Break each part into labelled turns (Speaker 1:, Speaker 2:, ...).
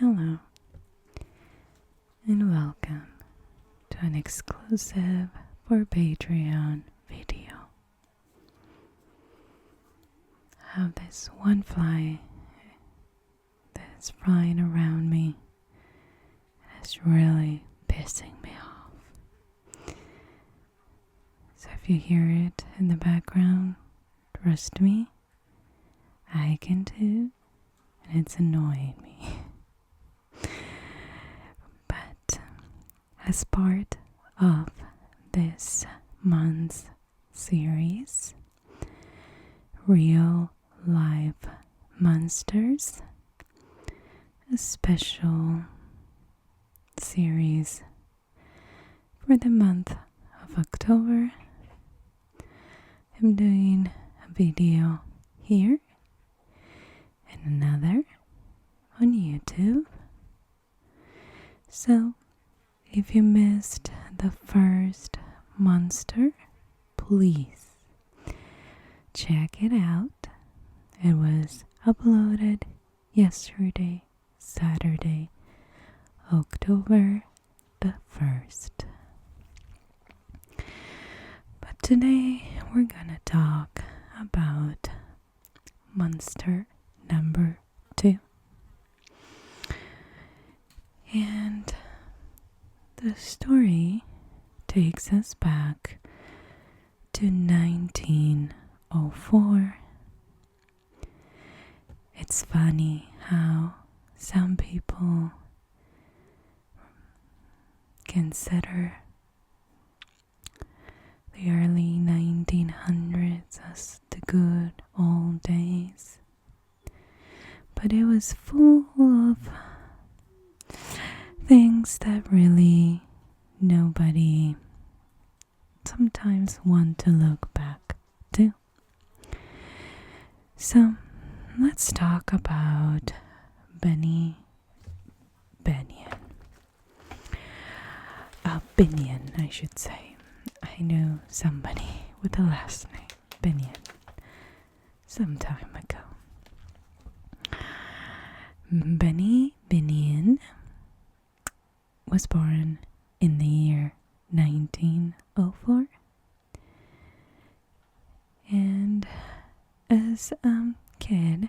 Speaker 1: Hello, and welcome to an exclusive for Patreon video. I have this one fly that's flying around me, and it's really pissing me off. So if you hear it in the background, trust me, I can too, and it's annoying me. But as part of this month's series, Real Life Monsters, a special series for the month of October, I'm doing a video here and another on YouTube. So if you missed the first monster, please check it out. It was uploaded yesterday, Saturday, October the 1st. But today we're gonna talk about monster number 2. And the story takes us back to 1904. It's funny how some people consider the early 1900s as the good old days, but it was full of things that really nobody sometimes want to look back to. So let's talk about Binion. Binion, I should say. I knew somebody with the last name Binion some time ago. Binion was born in the year 1904, and as a kid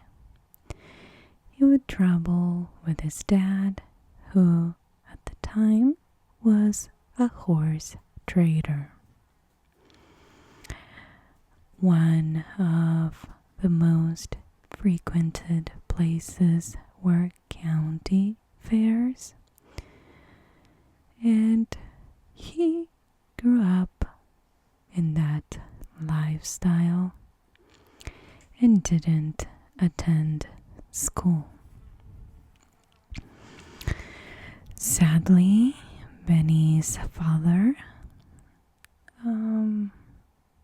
Speaker 1: he would travel with his dad, who at the time was a horse trader. One of the most frequented places were county fairs, and he grew up in that lifestyle and didn't attend school. Sadly, Benny's father,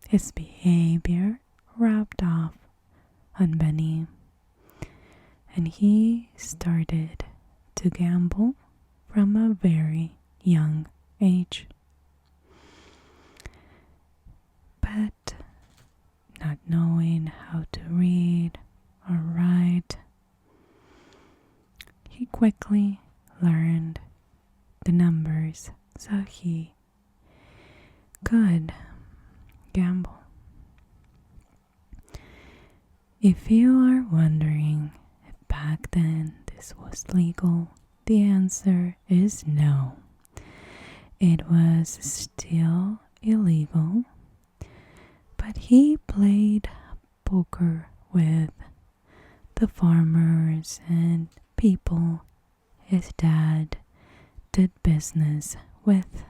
Speaker 1: his behavior rubbed off on Benny, and he started to gamble from a very young age. But not knowing how to read or write, he quickly learned the numbers so he could gamble. If you are wondering if back then this was legal, the answer is no. It was still illegal, but he played poker with the farmers and people his dad did business with.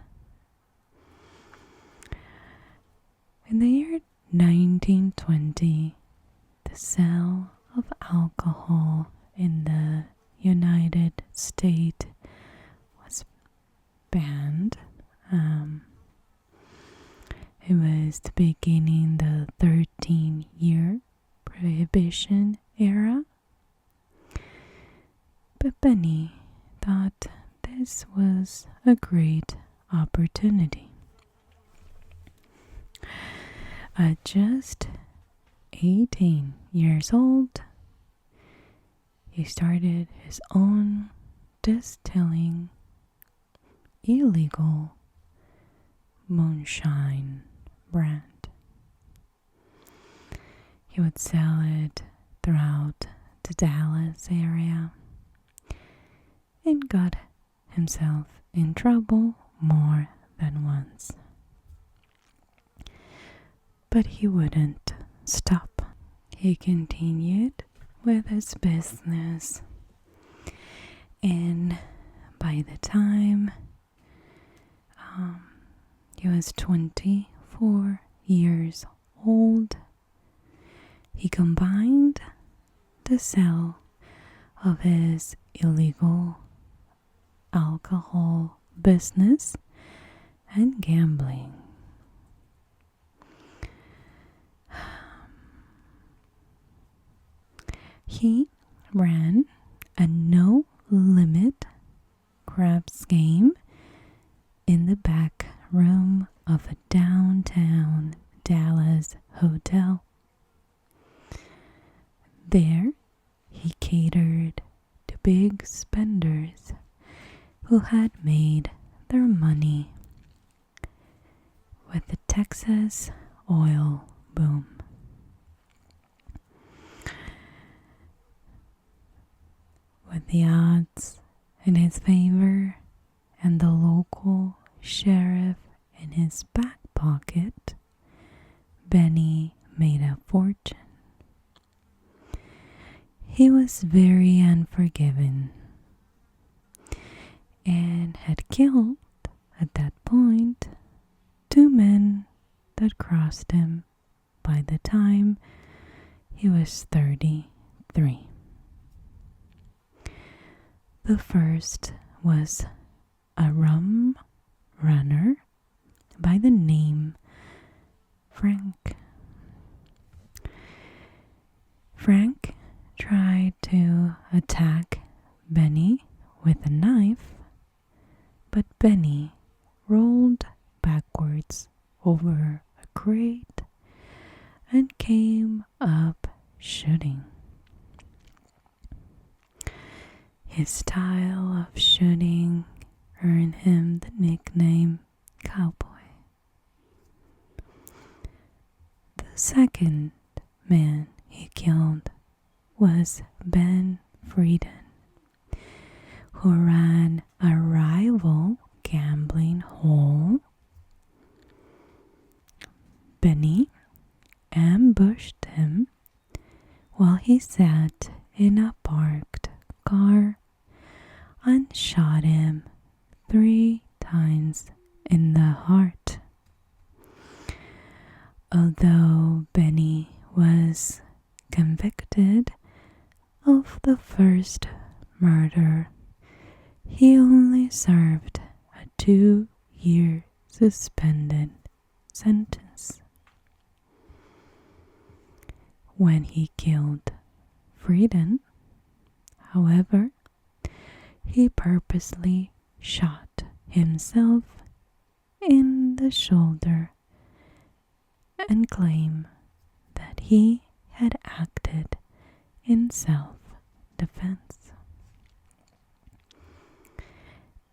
Speaker 1: In the year 1920, the sale of alcohol in the United States was banned. It was the beginning the 13-year prohibition era. But Benny thought this was a great opportunity. At just 18 years old, he started his own distilling illegal moonshine brand. He would sell it throughout the Dallas area and got himself in trouble more than once. But he wouldn't stop. He continued with his business, and by the time he was 24 years old, he combined the sale of his illegal alcohol business and gambling. He ran a no-limit craps game in the back room of a downtown Dallas hotel. There, he catered to big spenders who had made their money with the Texas oil boom. With the odds in his favor and the local sheriff in his back pocket, Benny made a fortune. He was very unforgiving and had killed, at that point, 2 men that crossed him by the time he was 33. The first was a rum runner by the name Frank. Frank tried to attack Benny with a knife, but Benny rolled backwards over a crate and came up shooting. His style of shooting earned him the nickname Cowboy. The second man he killed was Ben Frieden, who ran a rival gambling hole. Benny ambushed him while he sat in a parked car and shot him 3 times in the heart. Although Benny was convicted of the first murder, he only served a 2-year suspended sentence. When he killed Frieden, however, he purposely shot himself in the shoulder and claimed that he had acted in self-defense.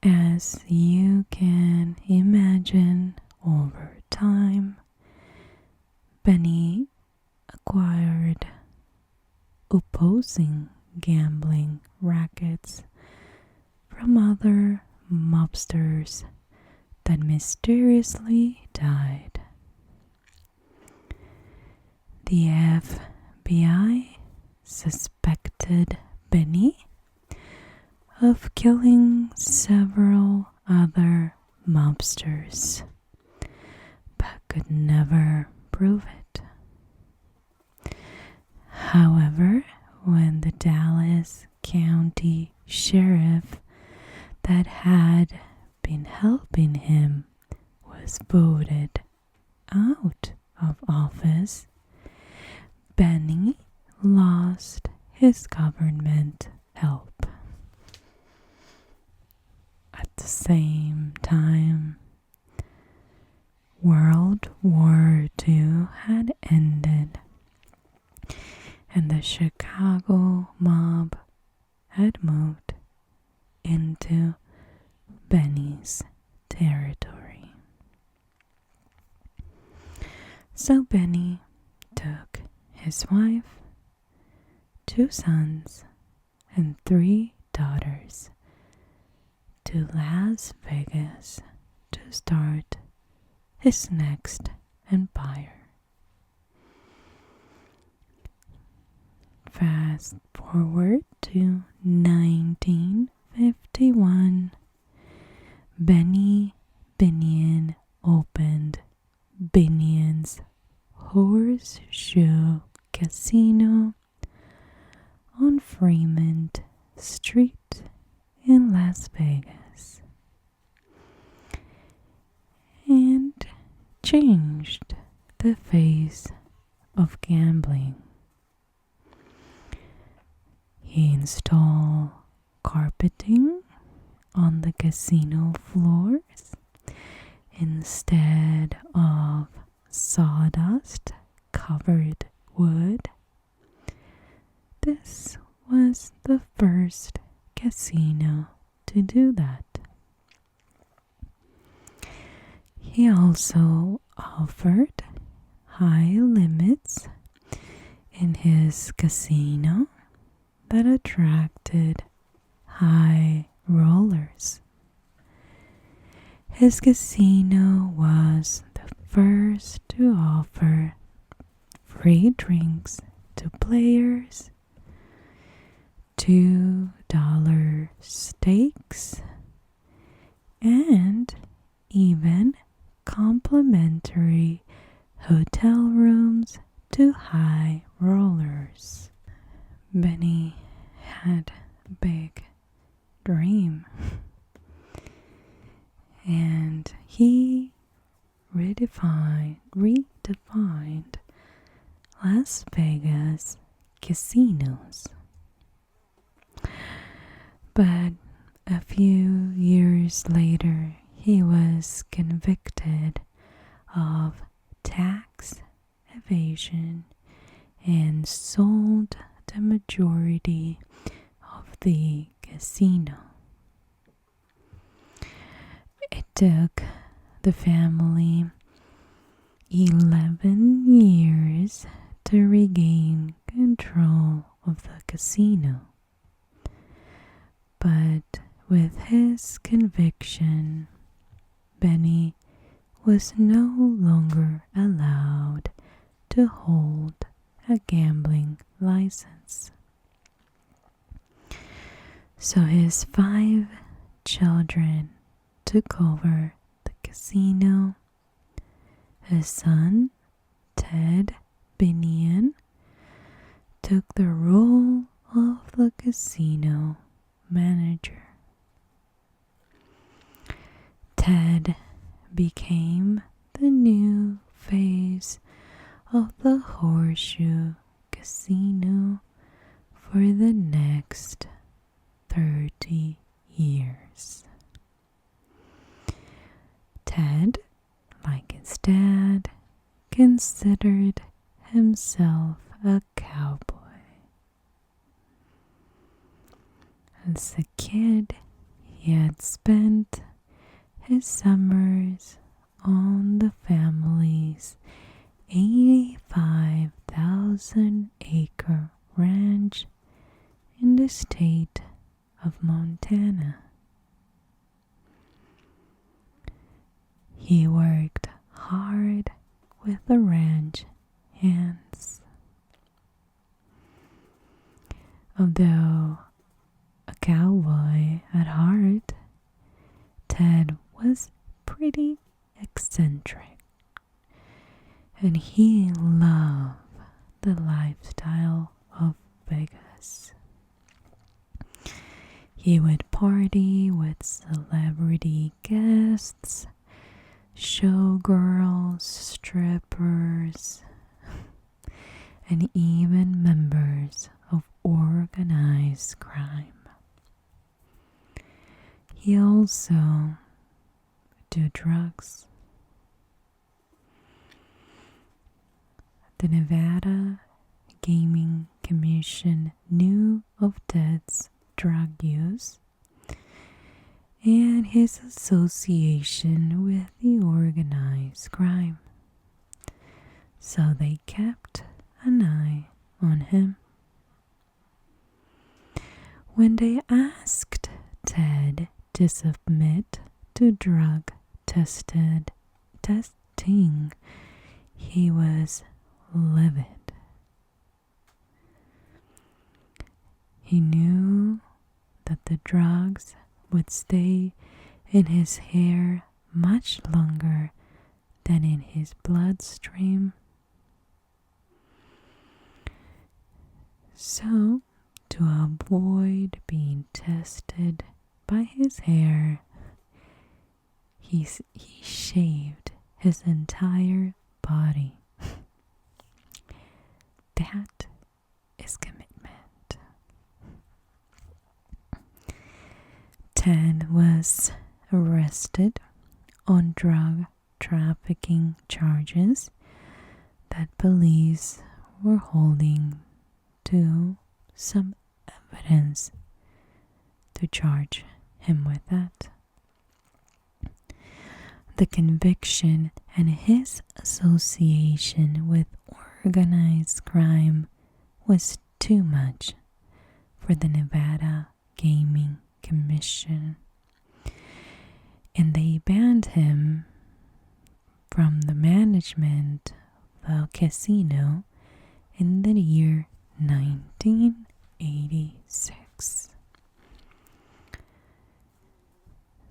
Speaker 1: As you can imagine, over time, Benny acquired opposing gambling rackets from other mobsters that mysteriously died. The FBI suspected Benny of killing several other mobsters, but could never prove it. However, when the Dallas County Sheriff that had been helping him was voted out of office, Benny lost his government help. At the same time, World War II had ended, and the Chicago mob had moved in into Benny's territory. So Benny took his wife, 2 sons, and 3 daughters to Las Vegas to start his next empire. Fast forward to 1951, Benny Binion opened Binion's Horseshoe Casino on Fremont Street in Las Vegas, and changed the face of gambling. He installed carpeting on the casino floors instead of sawdust covered wood. This was the first casino to do that. He also offered high limits in his casino that attracted high rollers. His casino was the first to offer free drinks to players, $2 steaks, and even complimentary hotel rooms to high rollers. Benny had a big dream, and he redefined Las Vegas casinos. But a few years later, he was convicted of tax evasion and sold the majority of the casino. It took the family 11 years to regain control of the casino. But with his conviction, Benny was no longer allowed to hold a gambling license. So his 5 children took over the casino. His son, Ted Binion, took the role of the casino manager. Ted became the new face of the Horseshoe Casino for the next 30 years. Ted, like his dad, considered himself a cowboy. As a kid, he had spent his summers on the family's 85,000-acre ranch in the state of Montana. He worked hard with the ranch hands. Although a cowboy at heart, Ted was pretty eccentric, and he loved the lifestyle of Vegas. He would party with celebrity guests, showgirls, strippers, and even members of organized crime. He also do drugs. The Nevada Gaming Commission knew of Ted's drug use and his association with the organized crime. So they kept an eye on him. When they asked Ted to submit to drug testing, he was livid. He knew that the drugs would stay in his hair much longer than in his bloodstream. So, to avoid being tested by his hair, he shaved his entire body. That is commitment. Ted was arrested on drug trafficking charges that police were holding to some evidence to charge him with that. The conviction and his association with organized crime was too much for the Nevada Gaming Commission, and they banned him from the management of the casino in the year 1986.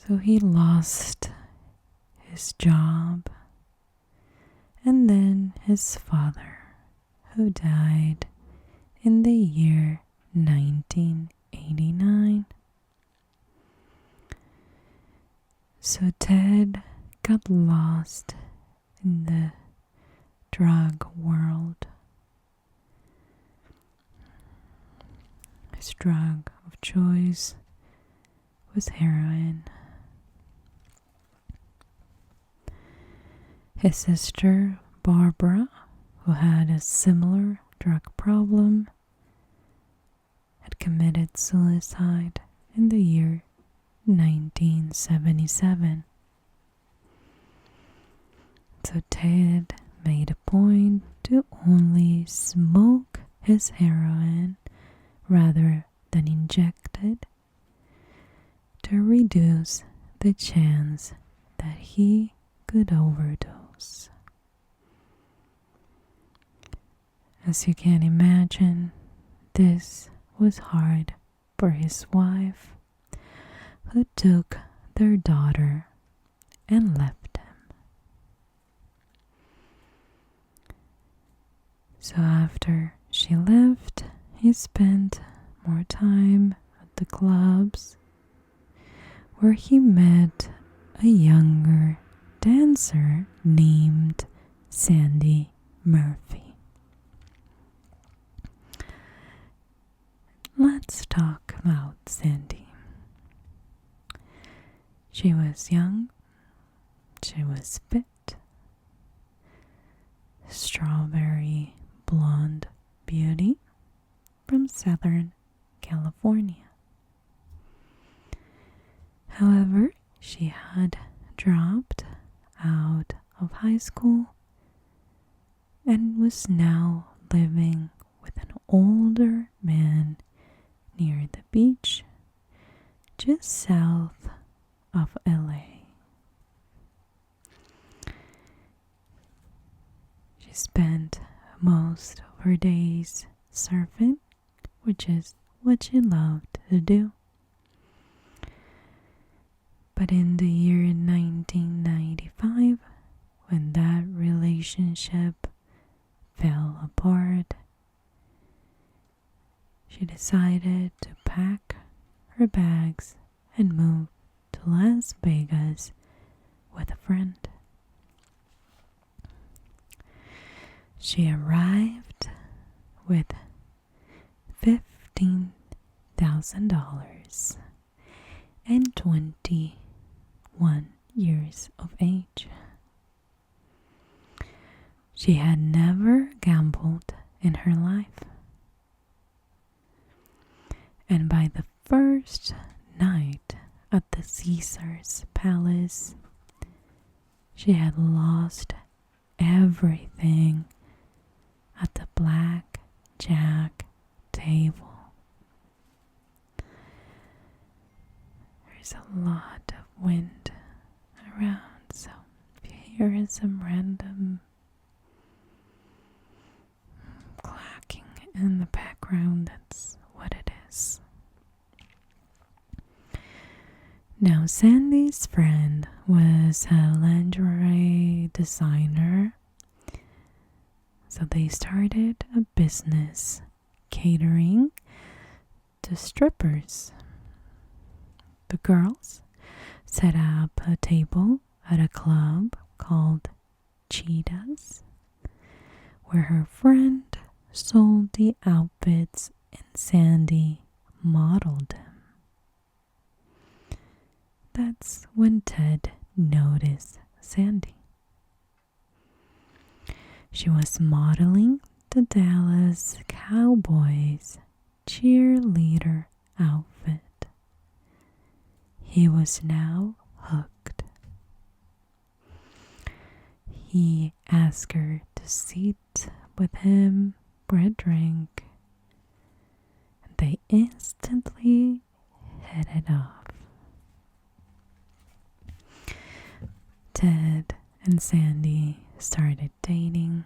Speaker 1: So he lost his job, and then his father, who died in the year 1989. So Ted got lost in the drug world. His drug of choice was heroin. His sister, Barbara, who had a similar drug problem, had committed suicide in the year 1977. So Ted made a point to only smoke his heroin rather than inject it to reduce the chance that he could overdose. As you can imagine, this was hard for his wife, who took their daughter and left him. So after she left, he spent more time at the clubs, where he met a younger dancer named Sandy Murphy. Let's talk about Sandy. She was young, she was fit, strawberry blonde beauty from Southern California. However, she had dropped out of high school and was now living with an older man near the beach just south of LA. She spent most of her days surfing, which is what she loved to do. But in the year 1995, when that relationship fell apart, she decided to pack her bags and move to Las Vegas with a friend. She arrived with $15,000 and 21 years of age. She had never gambled in her life. And by the first night at the Caesar's palace. She had lost everything at the blackjack table. There's a lot of wind around, so if you hear some random clacking in the background, that's what it is. Now, Sandy's friend was a lingerie designer, so they started a business catering to strippers. The girls set up a table at a club called Cheetahs, where her friend sold the outfits and Sandy modeled them. That's when Ted noticed Sandy. She was modeling the Dallas Cowboys cheerleader outfit. He was now hooked. He asked her to sit with him for a drink, and they instantly hit it off. Ted and Sandy started dating,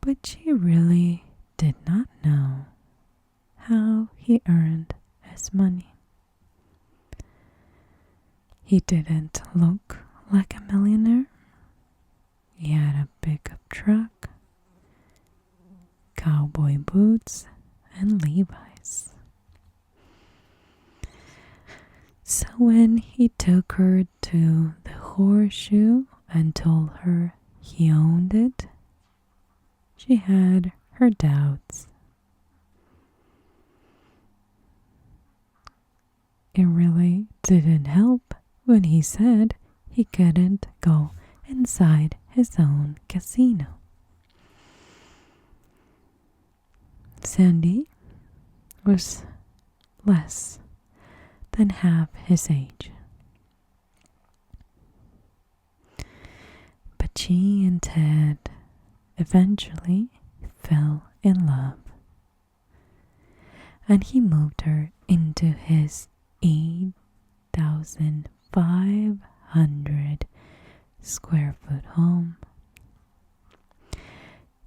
Speaker 1: but she really did not know how he earned his money. He didn't look like a millionaire. He had a pickup truck, cowboy boots, and Levi's. So when he took her to the Horseshoe and told her he owned it, she had her doubts. It really didn't help when he said he couldn't go inside his own casino. Sandy was less than half his age, but she and Ted eventually fell in love, and he moved her into his 8,500 square foot home.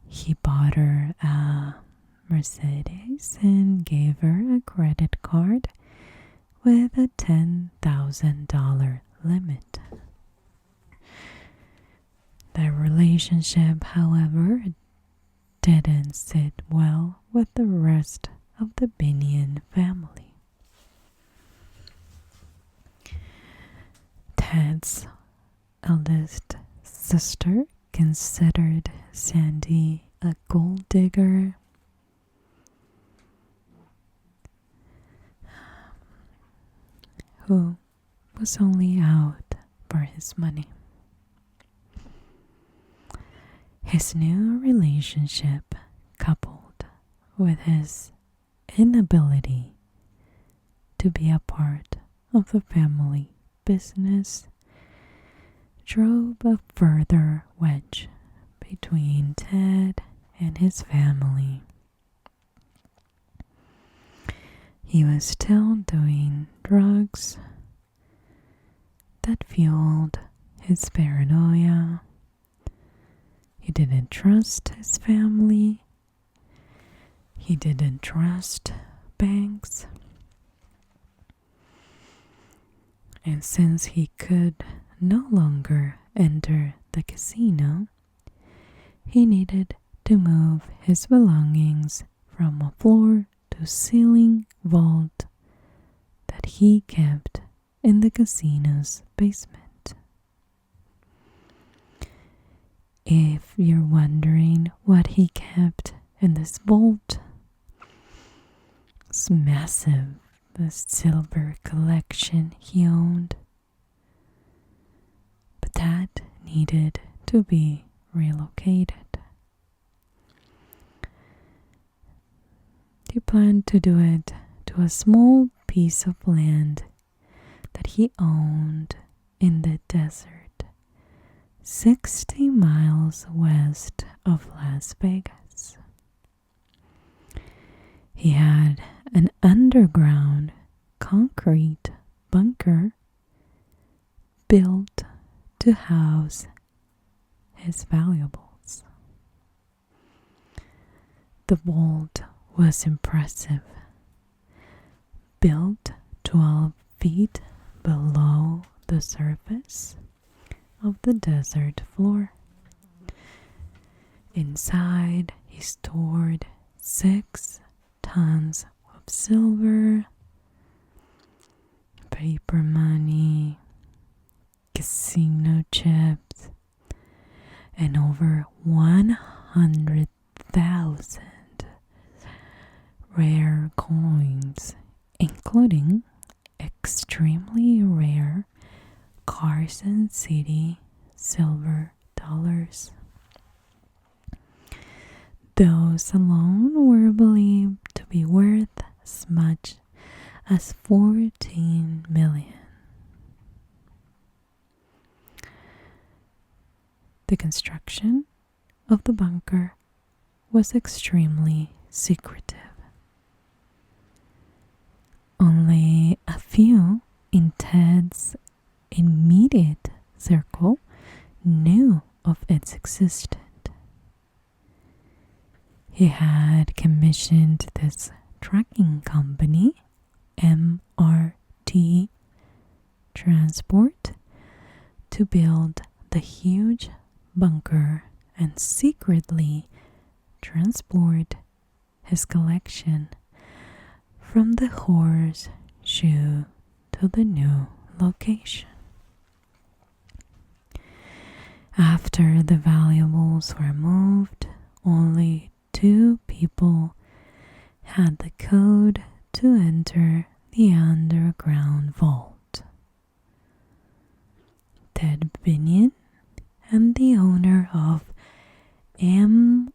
Speaker 1: He bought her a Mercedes and gave her a credit card with a $10,000 limit. Their relationship, however, didn't sit well with the rest of the Binion family. Ted's eldest sister considered Sandy a gold digger. Who was only out for his money. His new relationship, coupled with his inability to be a part of the family business, drove a further wedge between Ted and his family. He was still doing drugs that fueled his paranoia. He didn't trust his family. He didn't trust banks. And since he could no longer enter the casino, he needed to move his belongings from a floor to ceiling vault that he kept in the casino's basement. If you're wondering what he kept in this vault, it's massive, the silver collection he owned. But that needed to be relocated. He planned to do it to a small piece of land that he owned in the desert 60 miles west of Las Vegas. He had an underground concrete bunker built to house his valuables. The vault was impressive, built 12 feet below the surface of the desert floor. Inside, he stored 6 tons of silver, paper money, casino chips, and over 100,000 rare coins, including extremely rare Carson City silver dollars. Those alone were believed to be worth as much as 14 million. The construction of the bunker was extremely secretive. Only a few in Ted's immediate circle knew of its existence. He had commissioned this trucking company, MRT Transport, to build the huge bunker and secretly transport his collection from the Horseshoe to the new location. After the valuables were moved, only 2 people had the code to enter the underground vault: Ted Binion and the owner of MRT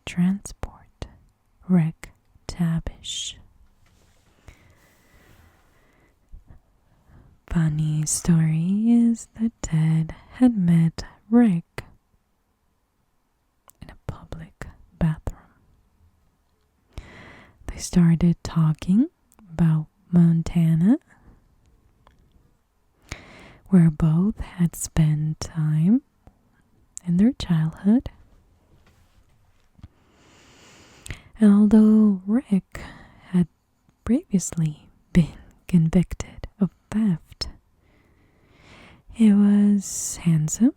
Speaker 1: Transport, Rick Tabish. Funny story is that Ted had met Rick in a public bathroom. They started talking about Montana, where both had spent time in their childhood. And although Rick had previously been convicted of theft, he was handsome,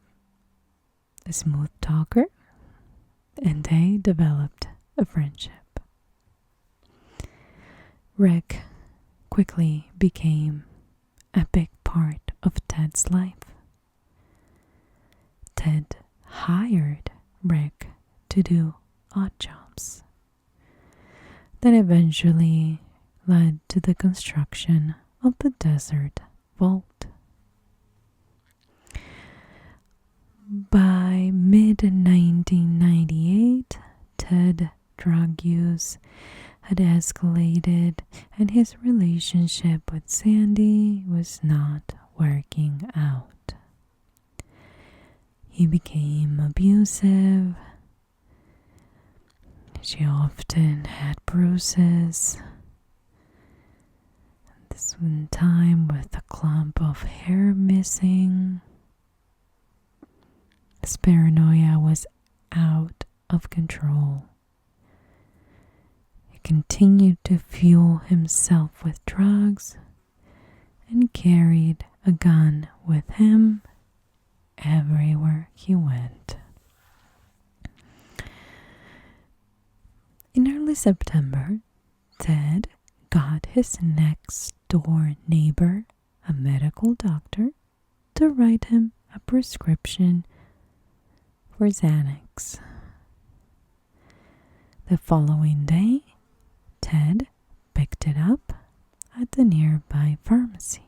Speaker 1: a smooth talker, and they developed a friendship. Rick quickly became a big part of Ted's life. Ted hired Rick to do odd jobs that eventually led to the construction of the desert vault. By mid-1998, Ted's drug use had escalated and his relationship with Sandy was not working out. He became abusive. She often had bruises. This one time with a clump of hair missing. His paranoia was out of control. He continued to fuel himself with drugs and carried a gun with him everywhere he went. In early September, Ted got his next door neighbor, a medical doctor, to write him a prescription for Xanax. The following day, Ted picked it up at the nearby pharmacy.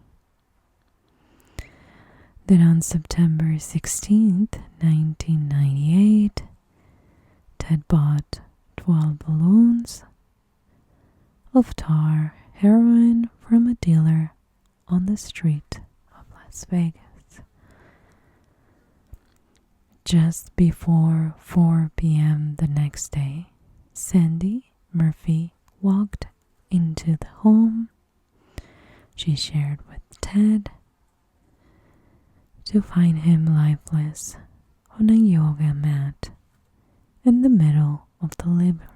Speaker 1: Then on September 16th, 1998, Ted bought 12 balloons of tar heroin from a dealer on the street of Las Vegas. Just before 4 p.m. the next day, Sandy Murphy walked into the home she shared with Ted to find him lifeless on a yoga mat in the middle of the living room.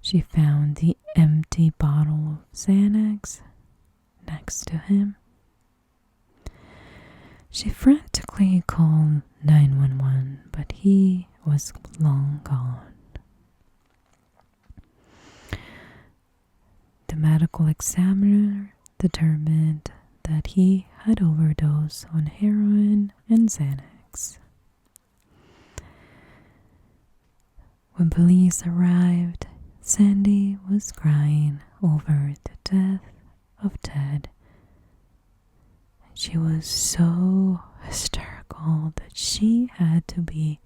Speaker 1: She found the empty bottle of Xanax next to him. She frantically called 911, but he was long gone. The medical examiner determined that he had overdosed on heroin and Xanax. When police arrived, Sandy was crying over the death of Ted. She was so hysterical that she had to be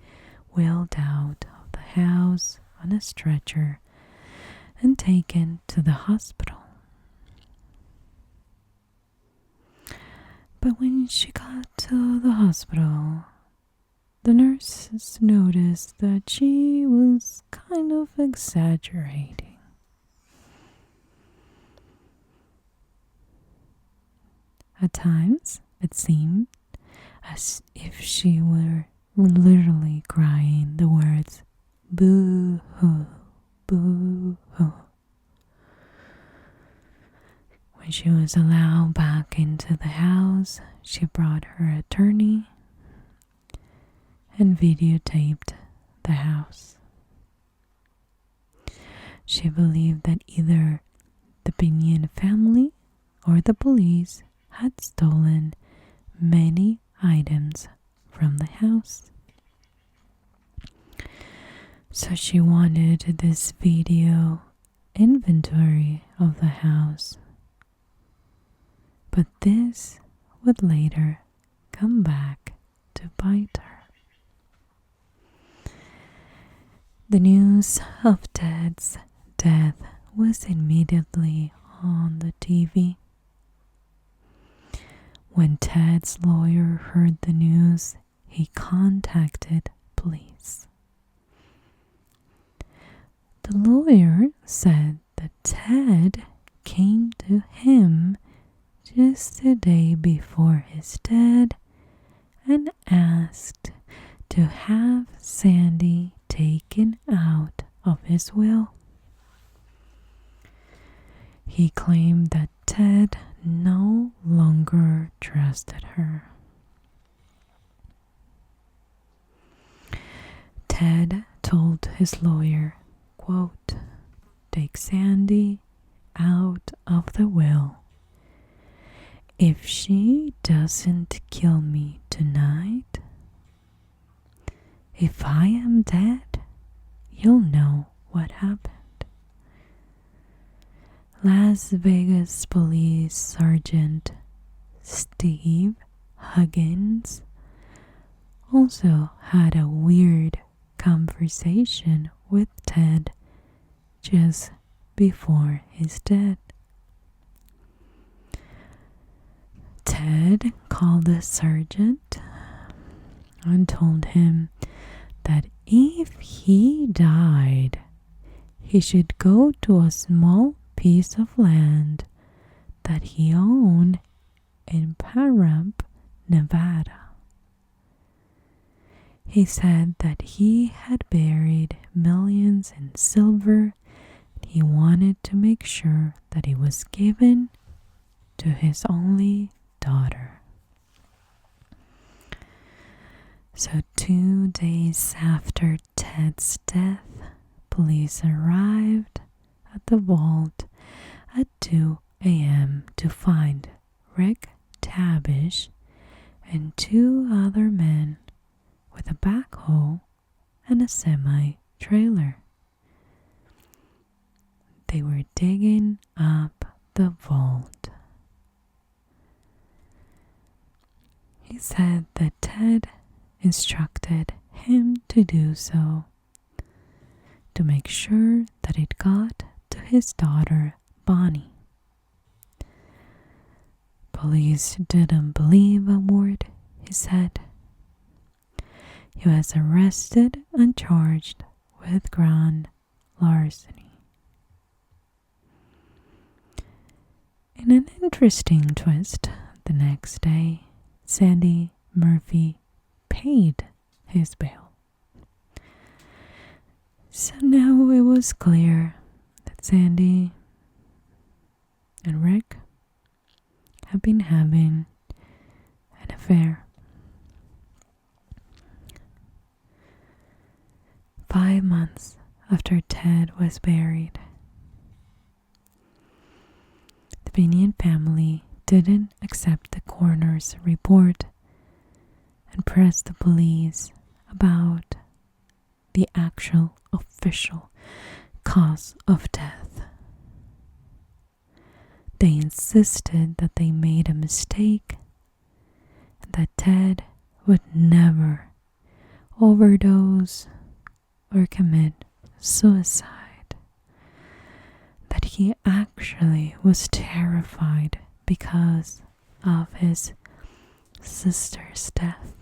Speaker 1: wheeled out of the house on a stretcher and taken to the hospital. But when she got to the hospital, the nurses noticed that she was kind of exaggerating. At times, it seemed as if she were literally crying the words, "Boo-hoo, boo-hoo." When she was allowed back into the house, she brought her attorney and videotaped the house. She believed that either the Binion family or the police had stolen many items from the house. So she wanted this video inventory of the house. But this would later come back to bite her. The news of Ted's death was immediately on the TV. When Ted's lawyer heard the news, he contacted police. The lawyer said that Ted came to him just the day before his death and asked to have Sandy taken out of his will. He claimed that Ted no longer trusted her. Ted told his lawyer, quote, "Take Sandy out of the will. If she doesn't kill me tonight, if I am dead, you'll know what happened." Las Vegas Police Sergeant Steve Huggins also had a weird conversation with Ted just before his death. Ted called the sergeant and told him that if he died, he should go to a small piece of land that he owned in Pahrump, Nevada. He said that he had buried millions in silver. He wanted to make sure that it was given to his only daughter. So 2 days after Ted's death, police arrived at the vault at 2 a.m. to find Rick Tabish and 2 other men with a backhoe and a semi-trailer. They were digging up the vault. He said that Ted instructed him to do so. to make sure that it got to his daughter, Bonnie. Police didn't believe a word he said. He was arrested and charged with grand larceny. In an interesting twist, the next day, Sandy Murphy paid his bail. So now it was clear that Sandy and Rick had been having an affair. 5 months after Ted was buried, the Binion family didn't accept the coroner's report and pressed the police about the actual official cause of death. They insisted that they made a mistake and that Ted would never overdose or commit suicide. That he actually was terrified because of his sister's death.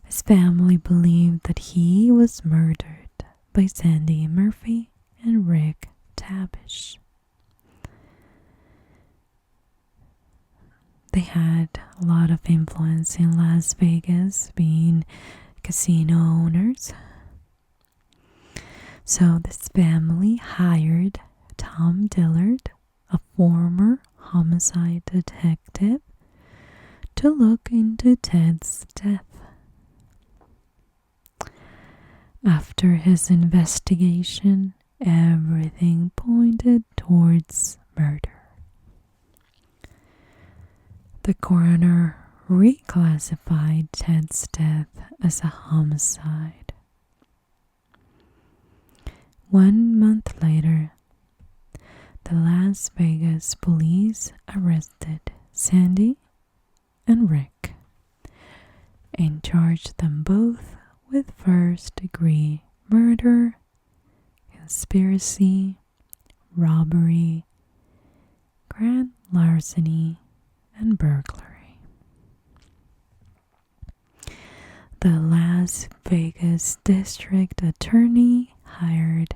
Speaker 1: His family believed that he was murdered by Sandy Murphy and Rick Tabish. They had a lot of influence in Las Vegas, being casino owners. So this family hired Tom Dillard, a former homicide detective, to look into Ted's death. After his investigation, everything pointed towards murder. The coroner reclassified Ted's death as a homicide. 1 month later, the Las Vegas police arrested Sandy and Rick and charged them both with first-degree murder, conspiracy, robbery, grand larceny, and burglary. The Las Vegas district attorney hired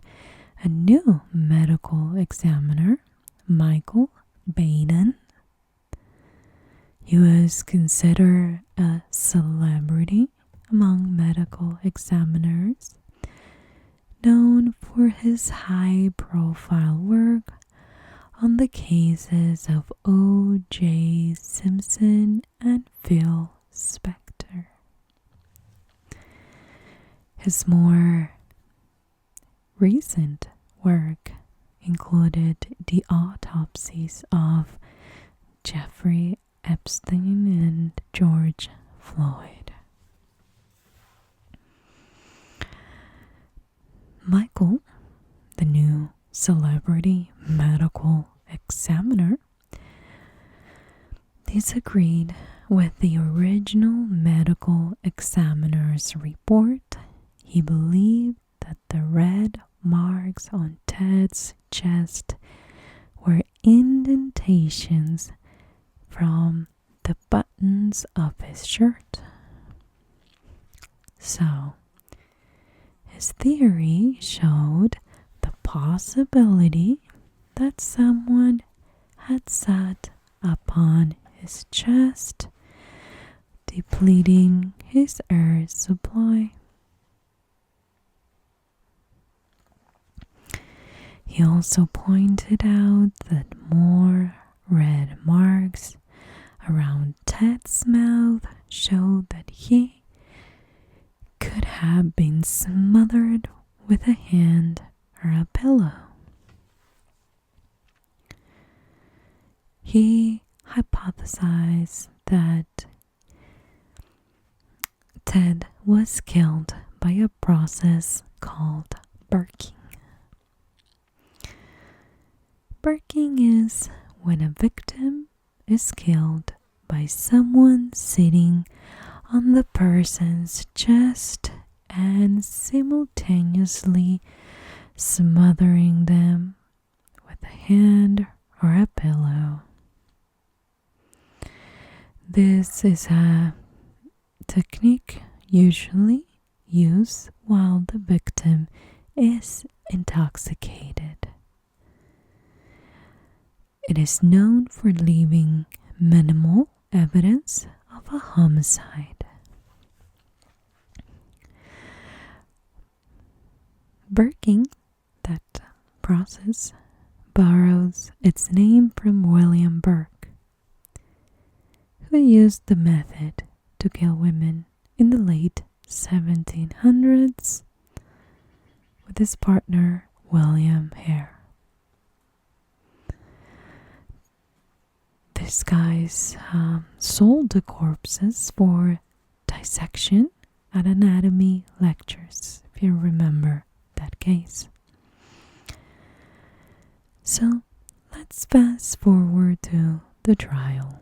Speaker 1: a new medical examiner, Michael Baden. He was considered a celebrity among medical examiners, known for his high-profile work on the cases of O.J. Simpson and Phil Spector. His more recent work included the autopsies of Jeffrey Epstein and George Floyd. Michael, the new celebrity medical examiner, disagreed with the original medical examiner's report. He believed that the red marks on Ted's chest were indentations from the buttons of his shirt. So, his theory showed the possibility that someone had sat upon his chest, depleting his air supply. He also pointed out that more red marks around Ted's mouth showed that he could have been smothered with a hand or a pillow. He hypothesized that Ted was killed by a process called burking. Burking is when a victim is killed by someone sitting on the person's chest and simultaneously smothering them with a hand or a pillow. This is a technique usually used while the victim is intoxicated. It is known for leaving minimal evidence of a homicide. Burking, that process, borrows its name from William Burke, who used the method to kill women in the late 1700s with his partner William Hare. These guys sold the corpses for dissection at anatomy lectures, if you remember that case. So let's fast forward to the trial.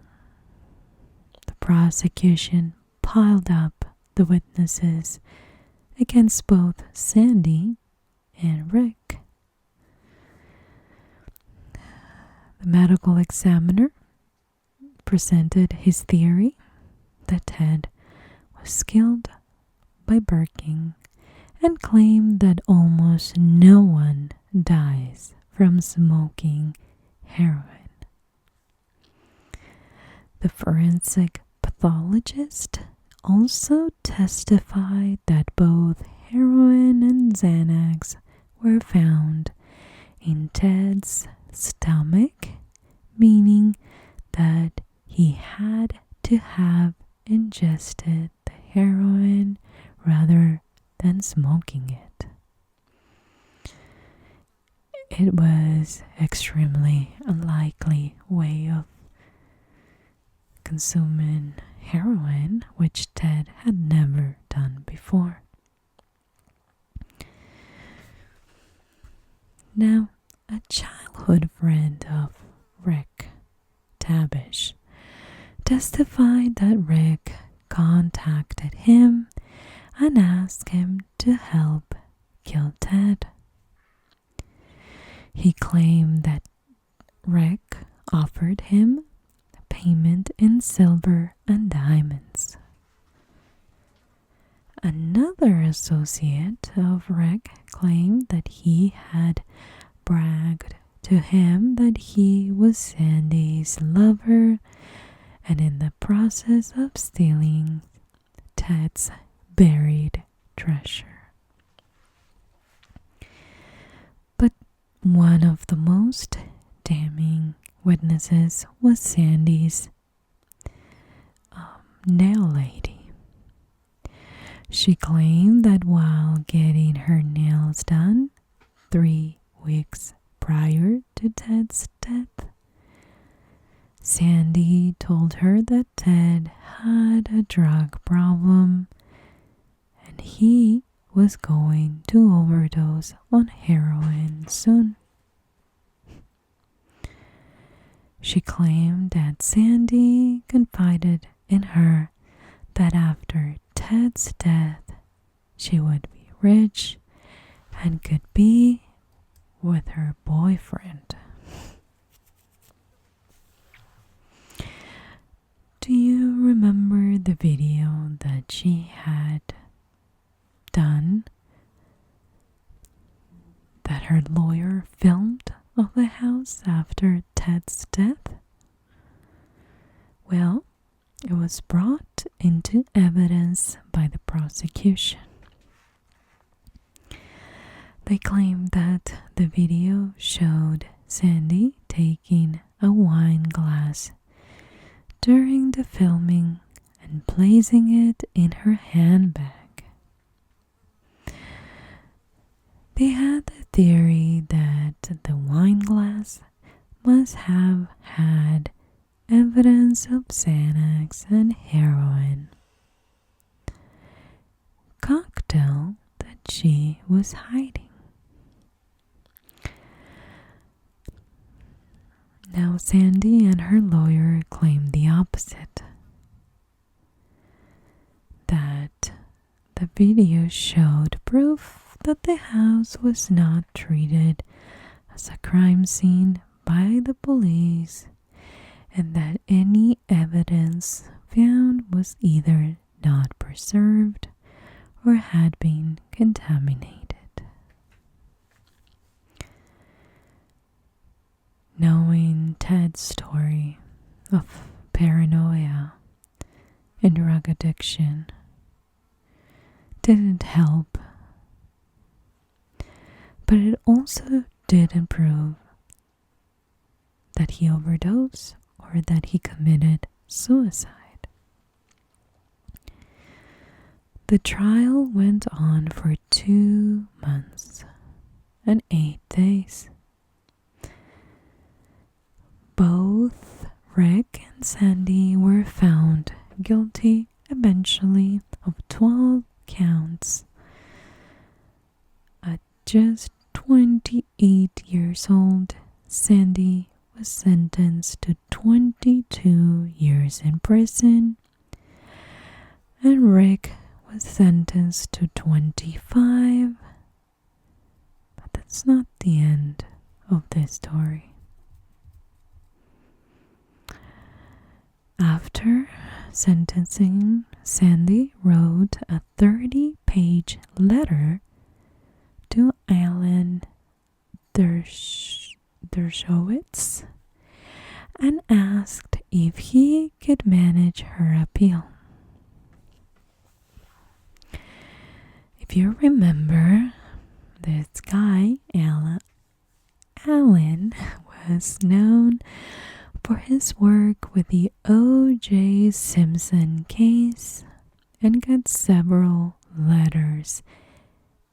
Speaker 1: The prosecution piled up the witnesses against both Sandy and Rick. The medical examiner presented his theory that Ted was killed by burking and claimed that almost no one dies from smoking heroin. The forensic pathologist also testified that both heroin and Xanax were found in Ted's stomach, meaning that he had to have ingested the heroin rather than smoking it. It was extremely unlikely way of consuming heroin, which Ted had never done before. Now, a childhood friend of Rick, Tabish, testified that Rick contacted him and asked him to help kill Ted. He claimed that Rick offered him payment in silver and diamonds. Another associate of Rick claimed that he had bragged to him that he was Sandy's lover and in the process of stealing Ted's buried treasure. But one of the most damning witnesses was Sandy's nail lady. She claimed that while getting her nails done 3 weeks prior to Ted's death, Sandy told her that Ted had a drug problem and he was going to overdose on heroin soon. She claimed that Sandy confided in her that after Ted's death, she would be rich and could be with her boyfriend. Do you remember the video that she had done that her lawyer filmed of the house after Ted's death? Well, it was brought into evidence by the prosecution. They claimed that the video showed Sandy taking a wine glass during the filming and placing it in her handbag. They had the theory that the wine glass must have had evidence of Xanax and heroin, cocktail that she was hiding. Now, Sandy and her lawyer claimed the opposite, that the video showed proof that the house was not treated as a crime scene by the police and that any evidence found was either not preserved or had been contaminated. Knowing Ted's story of paranoia and drug addiction didn't help, but it also didn't prove that he overdosed or that he committed suicide. The trial went on for 2 months and 8 days. Both Rick and Sandy were found guilty eventually of 12 counts. At just 28 years old, Sandy was sentenced to 22 years in prison, and Rick was sentenced to 25. But that's not the end of this story. After sentencing, Sandy wrote a 30-page letter to Alan Dershowitz and asked if he could manage her appeal. If you remember, this guy, Alan, was known for his work with the O.J. Simpson case and got several letters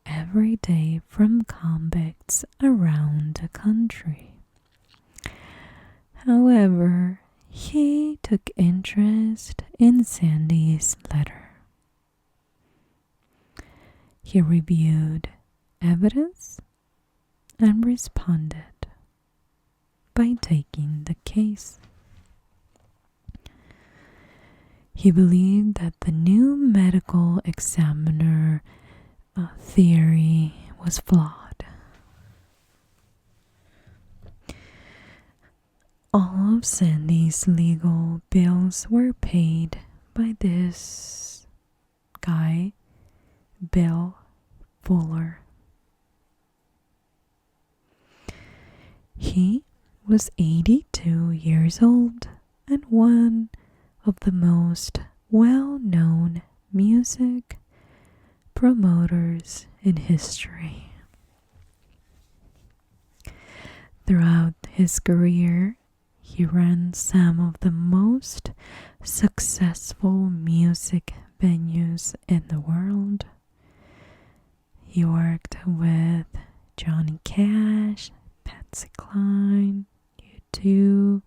Speaker 1: every day from convicts around the country. However, he took interest in Sandy's letter. He reviewed evidence and responded by taking the case. He believed that the new medical examiner theory was flawed. All of Sandy's legal bills were paid by this guy, Bill Fuller. He was 82 years old and one of the most well-known music promoters in history. Throughout his career, he ran some of the most successful music venues in the world. He worked with Johnny Cash, Patsy Cline, U2,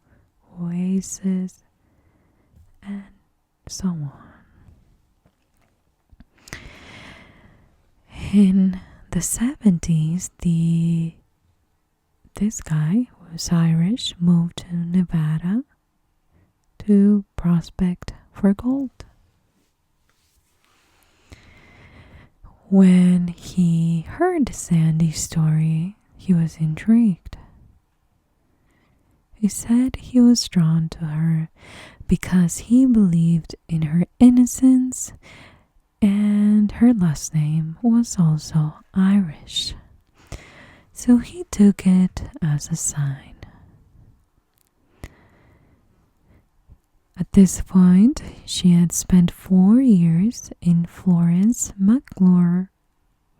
Speaker 1: Oasis, and so on. In the 70s, this guy who was Irish moved to Nevada to prospect for gold. When he heard Sandy's story, he was intrigued. He said he was drawn to her because he believed in her innocence, and her last name was also Irish. So he took it as a sign. At this point, she had spent 4 years in Florence McClure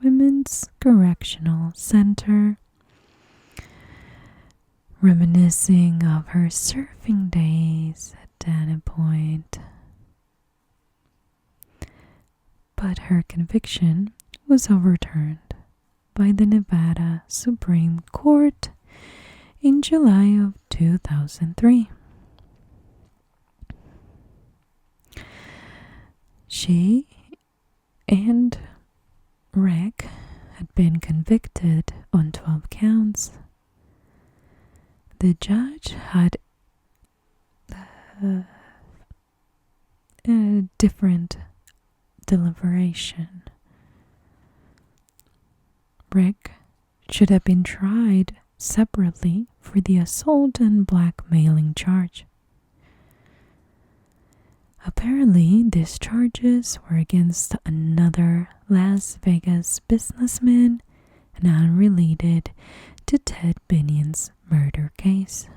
Speaker 1: Women's Correctional Center, reminiscing of her surfing days at Dana Point. But her conviction was overturned by the Nevada Supreme Court in July of 2003. She and Rick had been convicted on 12 counts. The judge had a different deliberation Rick should have been tried separately for the assault and blackmailing charge. Apparently, these charges were against another Las Vegas businessman and unrelated to Ted Binion's murder case.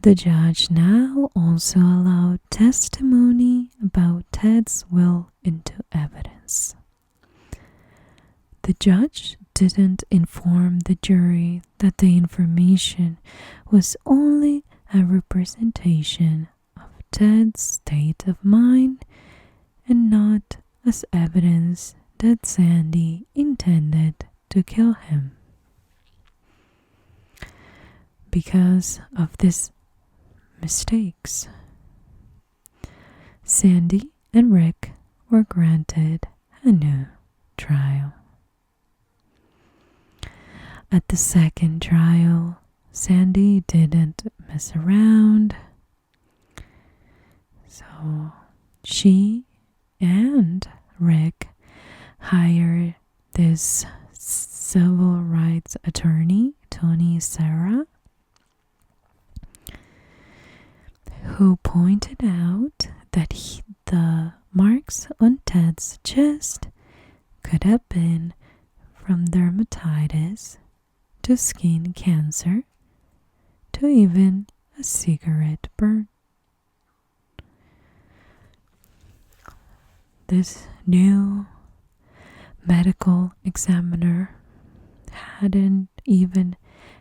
Speaker 1: The judge now also allowed testimony about Ted's will into evidence. The judge didn't inform the jury that the information was only a representation of Ted's state of mind and not as evidence that Sandy intended to kill him. Because of these mistakes, Sandy and Rick were granted a new trial. At the second trial, Sandy didn't mess around, so she and Rick hired this civil rights attorney, Tony Serra, who pointed out that the marks on Ted's chest could have been from dermatitis to skin cancer to even a cigarette burn. This new medical examiner hadn't even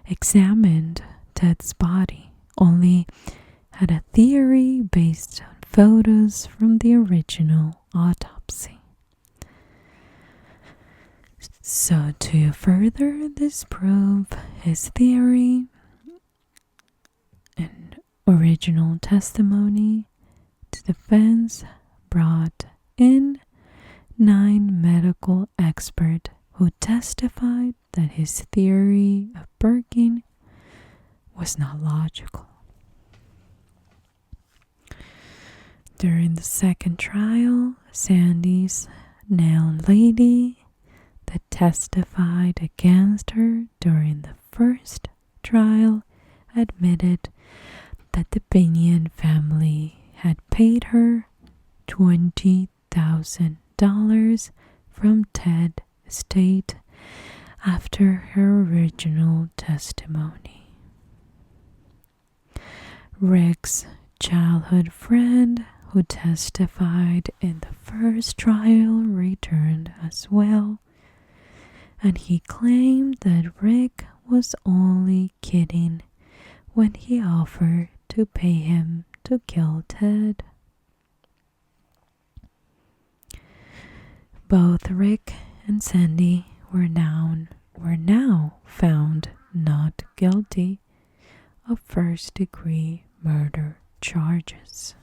Speaker 1: examined Ted's body, only had a theory based on photos from the original autopsy. So to further disprove his theory and original testimony, the defense brought in 9 medical experts who testified that his theory of burning was not logical. During the second trial, Sandy's nail lady that testified against her during the first trial admitted that the Binion family had paid her $20,000 from Ted's estate after her original testimony. Rick's childhood friend who testified in the first trial returned as well, and he claimed that Rick was only kidding when he offered to pay him to kill Ted. Both Rick and Sandy were now found not guilty of first-degree murder charges.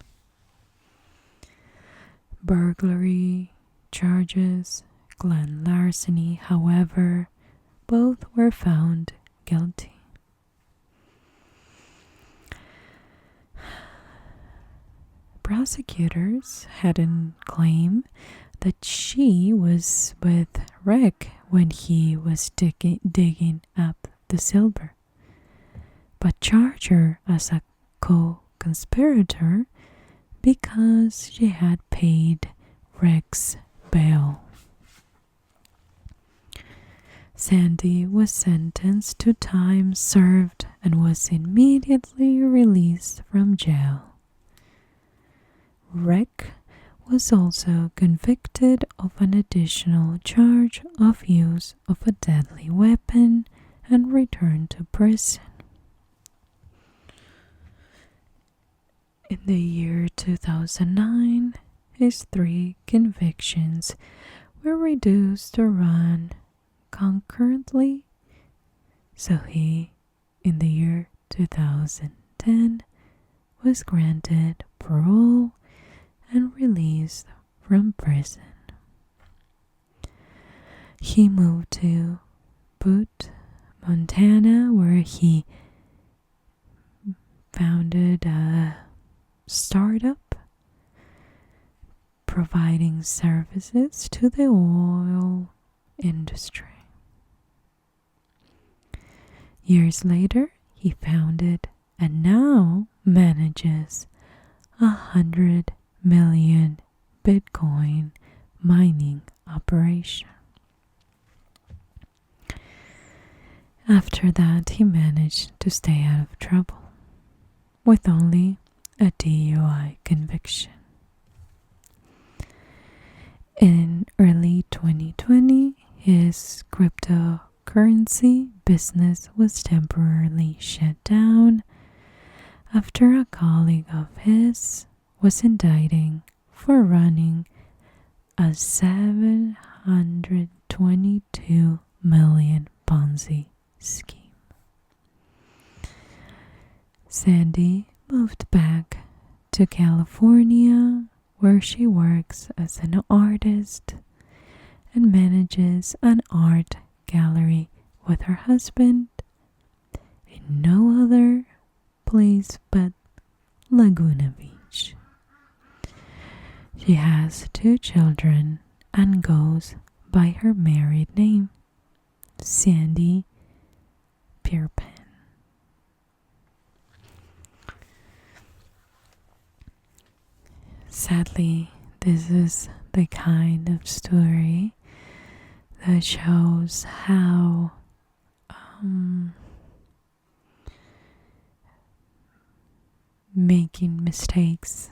Speaker 1: Burglary charges, Glenn larceny, however, both were found guilty. Prosecutors hadn't claimed that she was with Rick when he was digging up the silver, but charged her as a co-conspirator because she had paid Rick's bail. Sandy was sentenced to time served and was immediately released from jail. Rick was also convicted of an additional charge of use of a deadly weapon and returned to prison. In the year 2009, his 3 convictions were reduced to run concurrently, so he, in the year 2010, was granted parole and released from prison. He moved to Butte, Montana, where he founded a startup providing services to the oil industry. Years later, he founded and now manages 100 million Bitcoin mining operation. After that, he managed to stay out of trouble with only a DUI conviction. In early 2020, his cryptocurrency business was temporarily shut down after a colleague of his was indicting for running a 722 million Ponzi scheme. Sandy moved back to California, where she works as an artist and manages an art gallery with her husband in no other place but Laguna Beach. She has 2 children and goes by her married name, Sandy Pierpen. Sadly, this is the kind of story that shows how making mistakes,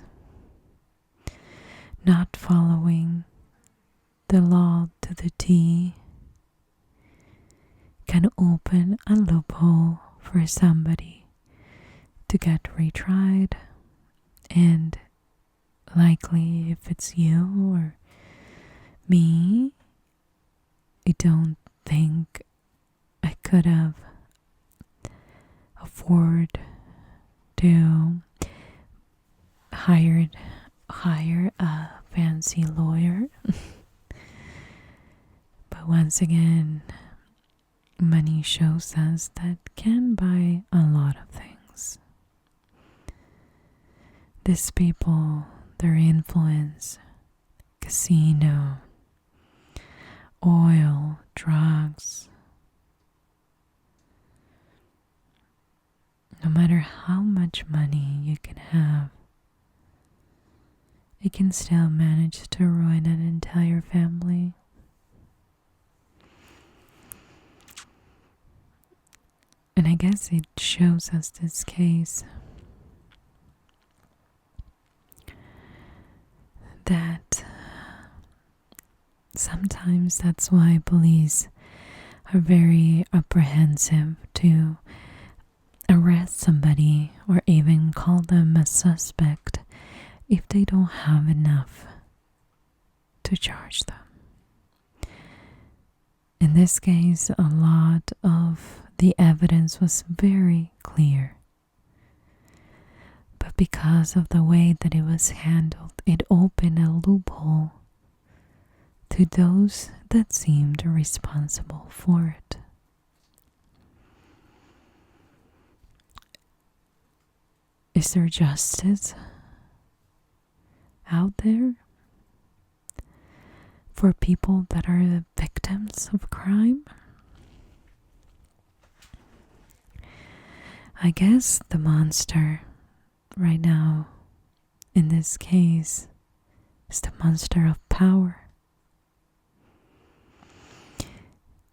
Speaker 1: not following the law to the T, can open a loophole for somebody to get retried, and likely if it's you or me, I don't think I could have afforded to hire a fancy lawyer. But once again, money shows us that can buy a lot of things. These people, their influence, casino, oil, drugs, no matter how much money you can have, it can still manage to ruin an entire family. And I guess it shows us this case that sometimes that's why police are very apprehensive to arrest somebody or even call them a suspect if they don't have enough to charge them. In this case, a lot of the evidence was very clear. But because of the way that it was handled, it opened a loophole to those that seemed responsible for it. Is there justice out there for people that are the victims of crime? I guess the monster right now in this case is the monster of power.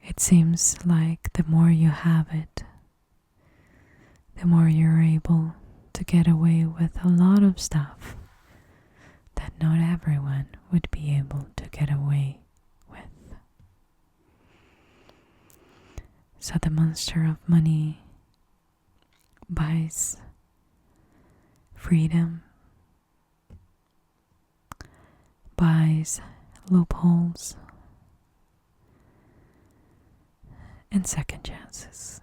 Speaker 1: It seems like the more you have it, the more you're able to get away with a lot of stuff that not everyone would be able to get away with. So the monster of money buys freedom, buys loopholes, and second chances.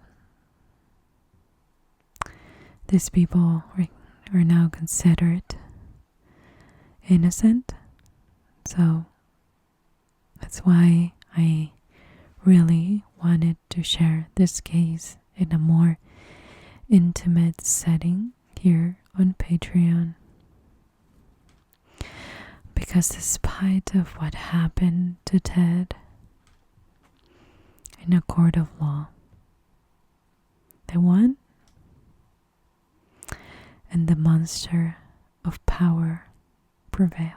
Speaker 1: These people are now considered innocent, so that's why I really wanted to share this case in a more intimate setting here on Patreon. Because despite of what happened to Ted, in a court of law. They won, and the monster of power prevailed.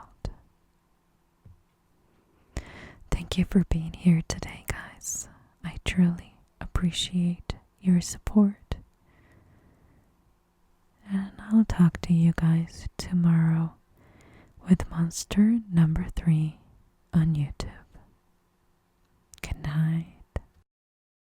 Speaker 1: Thank you for being here today, guys. I truly appreciate your support. And I'll talk to you guys tomorrow with monster number 3 on YouTube. Good night.